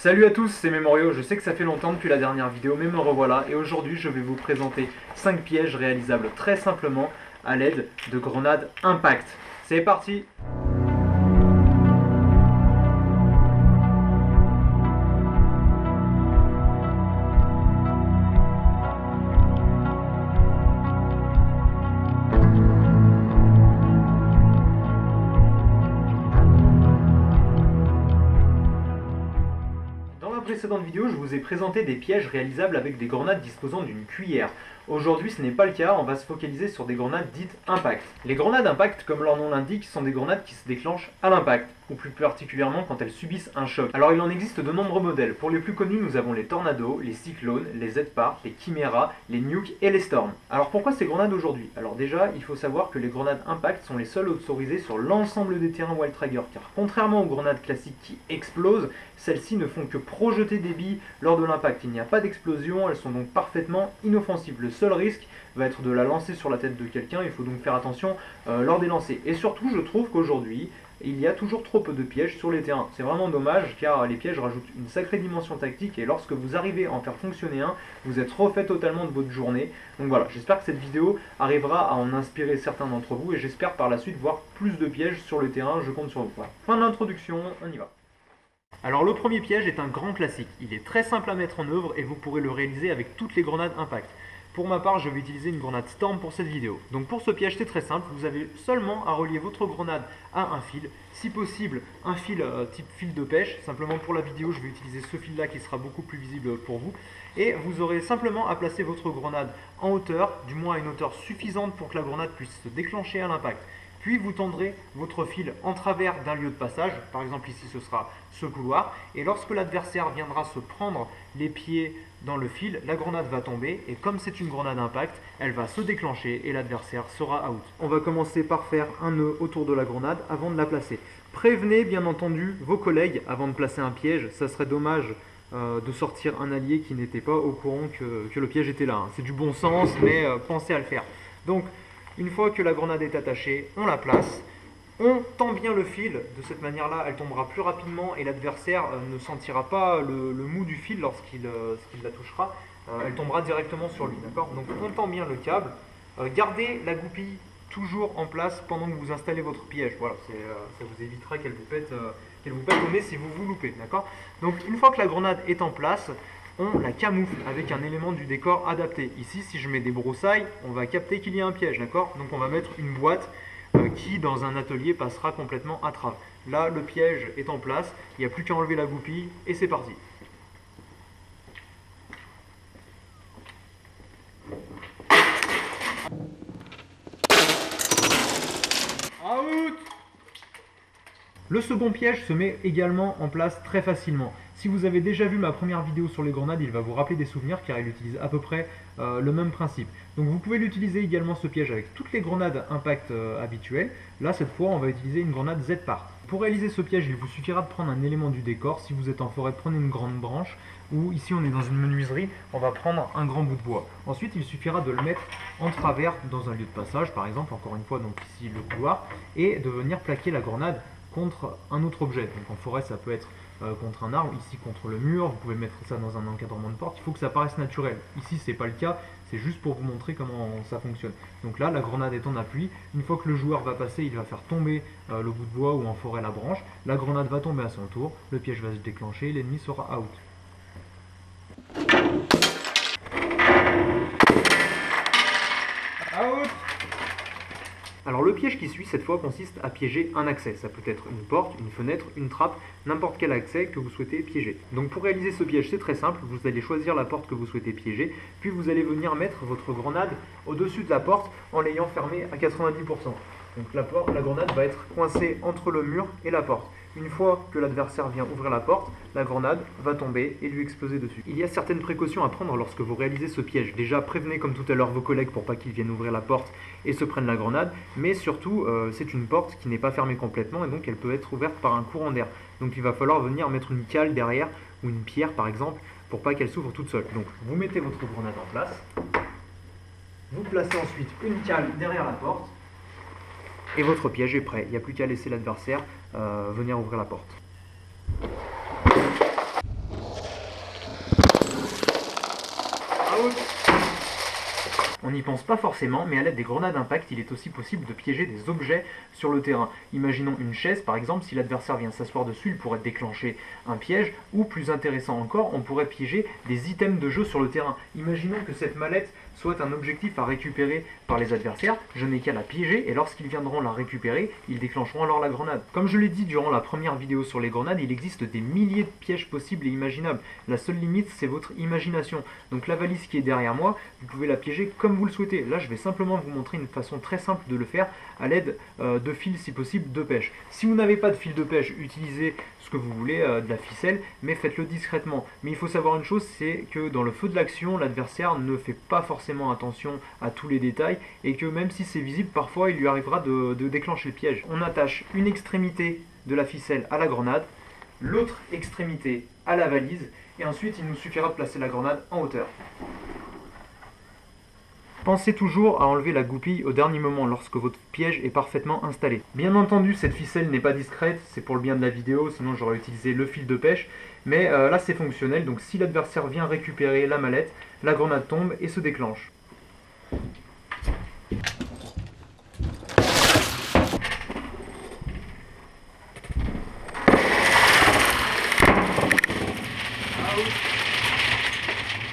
Salut à tous, c'est Memorio. Je sais que ça fait longtemps depuis la dernière vidéo, mais me revoilà. Et aujourd'hui, je vais vous présenter 5 pièges réalisables très simplement à l'aide de grenades Impact. C'est parti! Dans la précédente vidéo, je vous ai présenté des pièges réalisables avec des grenades disposant d'une cuillère. Aujourd'hui, ce n'est pas le cas, on va se focaliser sur des grenades dites Impact. Les grenades Impact, comme leur nom l'indique, sont des grenades qui se déclenchent à l'impact, ou plus particulièrement quand elles subissent un choc. Alors il en existe de nombreux modèles. Pour les plus connus, nous avons les Tornado, les Cyclones, les Z-Part, les Chimera, les Nuke et les Storm. Alors pourquoi ces grenades aujourd'hui? Alors déjà, il faut savoir que les grenades Impact sont les seules autorisées sur l'ensemble des terrains Wild Trigger, car contrairement aux grenades classiques qui explosent, celles-ci ne font que projeter des billes lors de l'impact. Il n'y a pas d'explosion, elles sont donc parfaitement inoffensives. Le seul risque va être de la lancer sur la tête de quelqu'un, il faut donc faire attention lors des lancers. Et surtout, je trouve qu'aujourd'hui, il y a toujours trop peu de pièges sur les terrains. C'est vraiment dommage car les pièges rajoutent une sacrée dimension tactique et lorsque vous arrivez à en faire fonctionner un, vous êtes refait totalement de votre journée. Donc voilà, j'espère que cette vidéo arrivera à en inspirer certains d'entre vous et j'espère par la suite voir plus de pièges sur le terrain, je compte sur vous. Voilà. Fin de l'introduction, on y va. Alors le premier piège est un grand classique. Il est très simple à mettre en œuvre et vous pourrez le réaliser avec toutes les grenades Impact. Pour ma part, je vais utiliser une grenade Storm pour cette vidéo. Donc pour ce piège, c'est très simple, vous avez seulement à relier votre grenade à un fil. Si possible, un fil type fil de pêche. Simplement pour la vidéo, je vais utiliser ce fil-là qui sera beaucoup plus visible pour vous. Et vous aurez simplement à placer votre grenade en hauteur, du moins à une hauteur suffisante pour que la grenade puisse se déclencher à l'impact. Puis vous tendrez votre fil en travers d'un lieu de passage, par exemple ici ce sera ce couloir, et lorsque l'adversaire viendra se prendre les pieds dans le fil, la grenade va tomber, et comme c'est une grenade impact, elle va se déclencher et l'adversaire sera out. On va commencer par faire un nœud autour de la grenade avant de la placer. Prévenez bien entendu vos collègues avant de placer un piège, ça serait dommage de sortir un allié qui n'était pas au courant que le piège était là. C'est du bon sens, mais pensez à le faire. Donc, une fois que la grenade est attachée, on la place, on tend bien le fil, de cette manière-là elle tombera plus rapidement et l'adversaire ne sentira pas le mou du fil lorsqu'il la touchera, elle tombera directement sur lui, d'accord? Donc on tend bien le câble, gardez la goupille toujours en place pendant que vous installez votre piège, voilà, ça vous évitera qu'elle vous pète au nez si vous vous loupez, d'accord? Donc une fois que la grenade est en place, on la camoufle avec un élément du décor adapté. Ici, si je mets des broussailles, on va capter qu'il y a un piège, d'accord? Donc on va mettre une boîte qui, dans un atelier, passera complètement à travers. Là, le piège est en place, il n'y a plus qu'à enlever la goupille, et c'est parti. Out! Le second piège se met également en place très facilement. Si vous avez déjà vu ma première vidéo sur les grenades, il va vous rappeler des souvenirs car il utilise à peu près le même principe. Donc vous pouvez l'utiliser également ce piège avec toutes les grenades Impact habituelles. Là cette fois on va utiliser une grenade Z-Part. Pour réaliser ce piège, il vous suffira de prendre un élément du décor. Si vous êtes en forêt, prenez une grande branche. Ou ici on est dans une menuiserie, on va prendre un grand bout de bois. Ensuite il suffira de le mettre en travers dans un lieu de passage, par exemple, encore une fois donc ici le couloir, et de venir plaquer la grenade contre un autre objet. Donc en forêt ça peut être contre un arbre, ici contre le mur, vous pouvez mettre ça dans un encadrement de porte, il faut que ça paraisse naturel. Ici c'est pas le cas, c'est juste pour vous montrer comment ça fonctionne. Donc là la grenade est en appui, une fois que le joueur va passer, il va faire tomber le bout de bois ou en forêt la branche, la grenade va tomber à son tour, le piège va se déclencher, l'ennemi sera out. Out! Alors le piège qui suit cette fois consiste à piéger un accès. Ça peut être une porte, une fenêtre, une trappe, n'importe quel accès que vous souhaitez piéger. Donc pour réaliser ce piège c'est très simple, vous allez choisir la porte que vous souhaitez piéger, puis vous allez venir mettre votre grenade au-dessus de la porte en l'ayant fermée à 90%. Donc la grenade va être coincée entre le mur et la porte. Une fois que l'adversaire vient ouvrir la porte, la grenade va tomber et lui exploser dessus. Il y a certaines précautions à prendre lorsque vous réalisez ce piège. Déjà, prévenez comme tout à l'heure vos collègues pour pas qu'ils viennent ouvrir la porte et se prennent la grenade. Mais surtout, c'est une porte qui n'est pas fermée complètement et donc elle peut être ouverte par un courant d'air. Donc il va falloir venir mettre une cale derrière ou une pierre par exemple pour pas qu'elle s'ouvre toute seule. Donc vous mettez votre grenade en place. Vous placez ensuite une cale derrière la porte. Et votre piège est prêt, il n'y a plus qu'à laisser l'adversaire venir ouvrir la porte. On n'y pense pas forcément, mais à l'aide des grenades impact, il est aussi possible de piéger des objets sur le terrain. Imaginons une chaise par exemple, si l'adversaire vient s'asseoir dessus, il pourrait déclencher un piège, ou plus intéressant encore, on pourrait piéger des items de jeu sur le terrain. Imaginons que cette mallette soit un objectif à récupérer par les adversaires, je n'ai qu'à la piéger et lorsqu'ils viendront la récupérer, ils déclencheront alors la grenade. Comme je l'ai dit durant la première vidéo sur les grenades, il existe des milliers de pièges possibles et imaginables. La seule limite, c'est votre imagination. Donc la valise qui est derrière moi, vous pouvez la piéger comme vous le souhaitez. Là, je vais simplement vous montrer une façon très simple de le faire à l'aide de fils, si possible, de pêche. Si vous n'avez pas de fil de pêche, utilisez ce que vous voulez, de la ficelle, mais faites-le discrètement. Mais il faut savoir une chose, c'est que dans le feu de l'action, l'adversaire ne fait pas forcément attention à tous les détails, et que même si c'est visible, parfois il lui arrivera de déclencher le piège. On attache une extrémité de la ficelle à la grenade, l'autre extrémité à la valise, et ensuite il nous suffira de placer la grenade en hauteur. Pensez toujours à enlever la goupille au dernier moment lorsque votre piège est parfaitement installé. Bien entendu, cette ficelle n'est pas discrète, c'est pour le bien de la vidéo, sinon j'aurais utilisé le fil de pêche. Mais là c'est fonctionnel, donc si l'adversaire vient récupérer la mallette, la grenade tombe et se déclenche.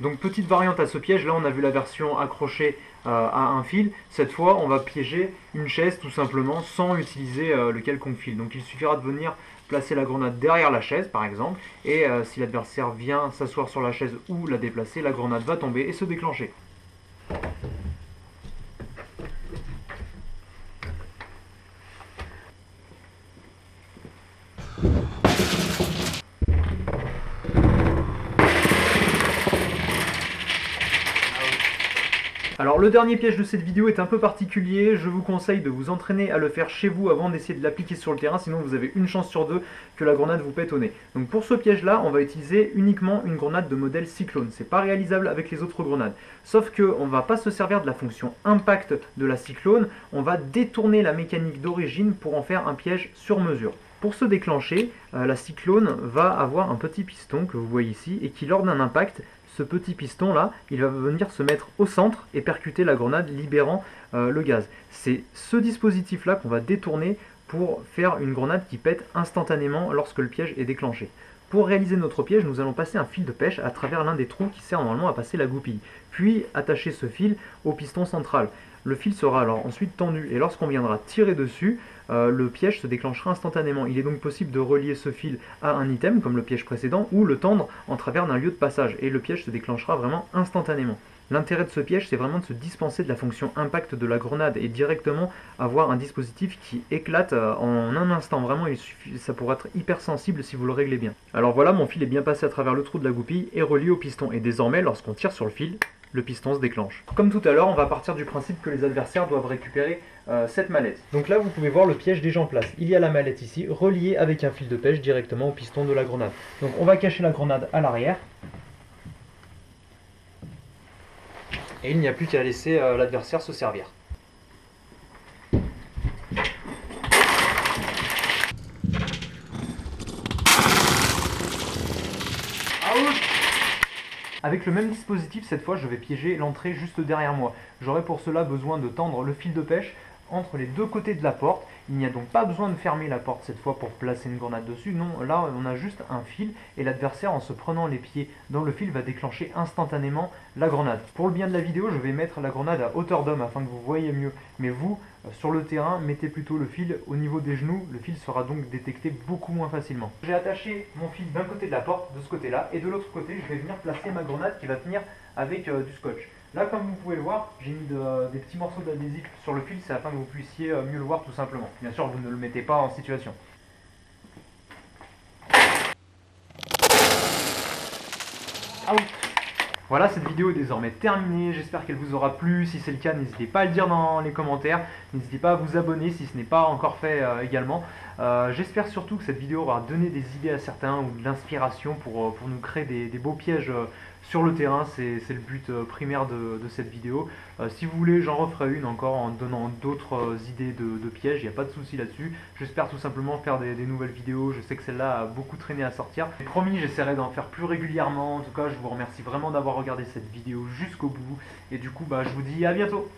Donc petite variante à ce piège, là on a vu la version accrochée à un fil. Cette fois on va piéger une chaise tout simplement sans utiliser le quelconque fil. Donc il suffira de venir placer la grenade derrière la chaise par exemple, et si l'adversaire vient s'asseoir sur la chaise ou la déplacer, la grenade va tomber et se déclencher. Alors le dernier piège de cette vidéo est un peu particulier, je vous conseille de vous entraîner à le faire chez vous avant d'essayer de l'appliquer sur le terrain, sinon vous avez une chance sur deux que la grenade vous pète au nez. Donc pour ce piège là, on va utiliser uniquement une grenade de modèle Cyclone, c'est pas réalisable avec les autres grenades. Sauf qu'on ne va pas se servir de la fonction impact de la Cyclone, on va détourner la mécanique d'origine pour en faire un piège sur mesure. Pour se déclencher, la Cyclone va avoir un petit piston que vous voyez ici et qui lors d'un impact, ce petit piston là, il va venir se mettre au centre et percuter la grenade libérant le gaz. C'est ce dispositif là qu'on va détourner pour faire une grenade qui pète instantanément lorsque le piège est déclenché. Pour réaliser notre piège, nous allons passer un fil de pêche à travers l'un des trous qui sert normalement à passer la goupille, puis attacher ce fil au piston central. Le fil sera alors ensuite tendu et lorsqu'on viendra tirer dessus, le piège se déclenchera instantanément. Il est donc possible de relier ce fil à un item comme le piège précédent ou le tendre en travers d'un lieu de passage et le piège se déclenchera vraiment instantanément. L'intérêt de ce piège, c'est vraiment de se dispenser de la fonction impact de la grenade et directement avoir un dispositif qui éclate en un instant. Vraiment, ça pourra être hyper sensible si vous le réglez bien. Alors voilà, mon fil est bien passé à travers le trou de la goupille et relié au piston. Et désormais, lorsqu'on tire sur le fil, le piston se déclenche. Comme tout à l'heure, on va partir du principe que les adversaires doivent récupérer cette mallette. Donc là, vous pouvez voir le piège déjà en place. Il y a la mallette ici, reliée avec un fil de pêche directement au piston de la grenade. Donc on va cacher la grenade à l'arrière. Et il n'y a plus qu'à laisser l'adversaire se servir. Avec le même dispositif, cette fois, je vais piéger l'entrée juste derrière moi. J'aurai pour cela besoin de tendre le fil de pêche entre les deux côtés de la porte. Il n'y a donc pas besoin de fermer la porte cette fois pour placer une grenade dessus. Non, là on a juste un fil et l'adversaire en se prenant les pieds dans le fil va déclencher instantanément la grenade. Pour le bien de la vidéo, je vais mettre la grenade à hauteur d'homme afin que vous voyez mieux. Mais vous, sur le terrain, mettez plutôt le fil au niveau des genoux. Le fil sera donc détecté beaucoup moins facilement. J'ai attaché mon fil d'un côté de la porte, de ce côté-là, et de l'autre côté, je vais venir placer ma grenade qui va tenir avec du scotch. Là, comme vous pouvez le voir, j'ai mis des petits morceaux d'adhésif sur le fil, c'est afin que vous puissiez mieux le voir tout simplement. Bien sûr, vous ne le mettez pas en situation. Out. Voilà, cette vidéo est désormais terminée, j'espère qu'elle vous aura plu. Si c'est le cas, n'hésitez pas à le dire dans les commentaires, n'hésitez pas à vous abonner si ce n'est pas encore fait également. J'espère surtout que cette vidéo aura donné des idées à certains ou de l'inspiration pour nous créer des beaux pièges sur le terrain. C'est le but primaire de cette vidéo. Si vous voulez, j'en referai une encore en donnant d'autres idées de pièges, il n'y a pas de souci là-dessus. J'espère tout simplement faire des nouvelles vidéos. Je sais que celle-là a beaucoup traîné à sortir. Et promis, j'essaierai d'en faire plus régulièrement. En tout cas, je vous remercie vraiment d'avoir regardé cette vidéo jusqu'au bout. Et du coup, je vous dis à bientôt.